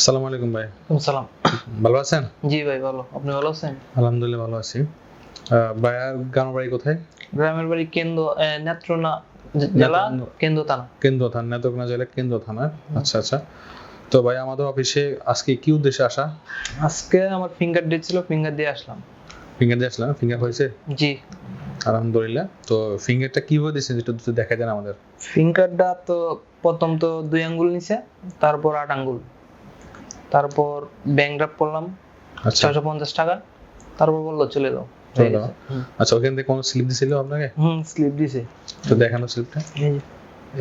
আসসালামু আলাইকুম ভাই। সালাম। ভালো আছেন? জি ভাই ভালো। আপনি ভালো আছেন? আলহামদুলিল্লাহ ভালো আছি। ভাইয়ার গ্রামের বাড়ি কোথায়? গ্রামের বাড়ি নেত্রকোনা জেলা কেন্দ্র থানা, নেত্রকোনা জেলা কেন্দ্র থানা। আচ্ছা আচ্ছা। তো ভাই আমাদের অফিসে আজকে কি উদ্দেশ্যে আসা? আজকে আমার ফিঙ্গার ডে ছিল, ফিঙ্গার দিয়ে আসলাম। ফিঙ্গার দিয়ে আসলাম? ফিঙ্গার হয়েছে? জি আলহামদুলিল্লাহ। তো ফিঙ্গারটা কিভাবে দিয়েছেন একটু দেখাই দেন আমাদের। ফিঙ্গারটা তো প্রথম তো 2 আঙ্গুল নিচে, তারপর 8 আঙ্গুল, তারপর ব্যাংক ড্রাফট করলাম আচ্ছা 650 টাকা, তারপর বললো চলে যাও। চলে যাও। আচ্ছা ওখান থেকে কোন স্লিপ দিছিল আপনাকে? স্লিপ দিছে। তো দেখানো স্লিপটা।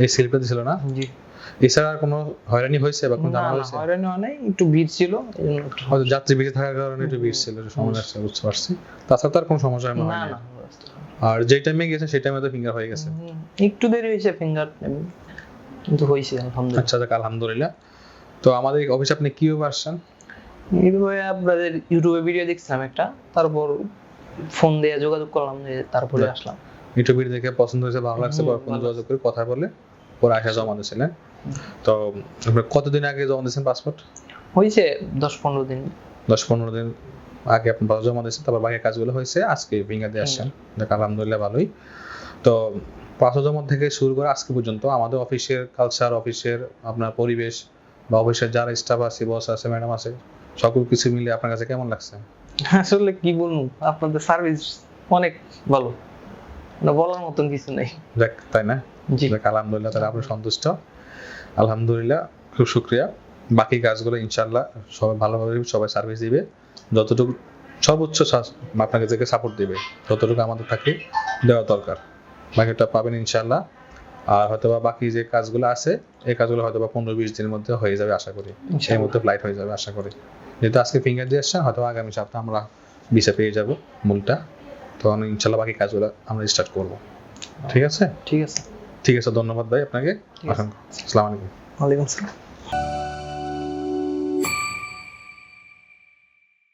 এই স্লিপটা দিছিল না? জি। এছাড়া আর কোনো হয়রানি হয়েছে বা কোনো না জানা না, হয়েছে? হয়রানি হয় নাই, একটু ভিড় ছিল এইজন্য একটু হয়তো যাত্রী বেশি থাকার কারণে একটু ভিড় ছিল, সমস্যা আসছে, বুঝতে পারছি। তাছাড়া তো আর কোনো সমস্যা না হয় না। না, আর যে টাইমে গেছে সেই টাইমে তো ফিঙ্গার হয়ে গেছে। একটু দেরি হয়েছে ফিঙ্গার, কিন্তু হয়েছে আলহামদুলিল্লাহ। আচ্ছা যাক আলহামদুলিল্লাহ। তো আমাদের অফিসে আপনি কিভাবে আসছেন? এইভাবে আপনাদের ইউটিউবে ভিডিও দেখছিলাম একটা, তারপর ফোন দিয়ে যোগাযোগ করলাম, যে তারপরে আসলাম। ইউটিউব ভিডিও দেখে পছন্দ হয়েছে, ভালো লাগছে, পরে ফোন যোগাযোগ করে কথা বলে পরে আসা জমা দিয়েছিলেন। তো আপনার কতদিন আগে জমা দিয়েছেন পাসপোর্ট? হয়েছে 10-15 দিন। 10-15 দিন আগে আপনি জমা দিয়েছেন, তারপর বাকি কাজগুলো হয়েছে আজকে ফিঙ্গার দিয়ে আসছেন। দেখ আলহামদুলিল্লাহ ভালোই। তো পাসপোর্ট জমা থেকে শুরু করে আজকে পর্যন্ত আমাদের অফিসের কালচার, অফিসের আপনার পরিবেশ বা অফিসের যারা স্টাফ আছে, বস আছে, ম্যাডাম আছে, সকল কিছু মিলে আপনার কাছে কেমন লাগছে? আসলে কি বলবো, আপনাদের সার্ভিস অনেক ভালো, না বলার মতন কিছু নেই। দেখ তাই না? জি দেখ আলহামদুলিল্লাহ, তাহলে আপনি সন্তুষ্ট? আলহামদুলিল্লাহ, খুব শুকরিয়া। বাকি কাজগুলো ইনশাআল্লাহ সবাই ভালোভাবে সবাই সার্ভিস দিবে, যতটুকু সর্বোচ্চ আপনাকে থেকে সাপোর্ট দিবে, যতটুকু আমাদের থাকে দেওয়া দরকার, বাকিটা পাবেন ইনশাআল্লাহ। আর হয়তোবা বাকি যে কাজগুলো আছে এই কাজগুলো হয়তোবা 15-20 দিনের মধ্যে হয়ে যাবে আশা করি, সেই মধ্যে ফ্লাইট হয়ে যাবে আশা করি। যেহেতু আজকে ফিঙ্গার দিয়ে আসছেন, হয়তো আগামী সপ্তাহে আমরা ভিসা পেয়ে যাব মূলটা, তখন ইনশাআল্লাহ বাকি কাজগুলো আমরা স্টার্ট করব। ঠিক আছে? ঠিক আছে। ঠিক আছে, ধন্যবাদ ভাই আপনাকে। আসসালামু আলাইকুম। ওয়ালাইকুম আসসালাম।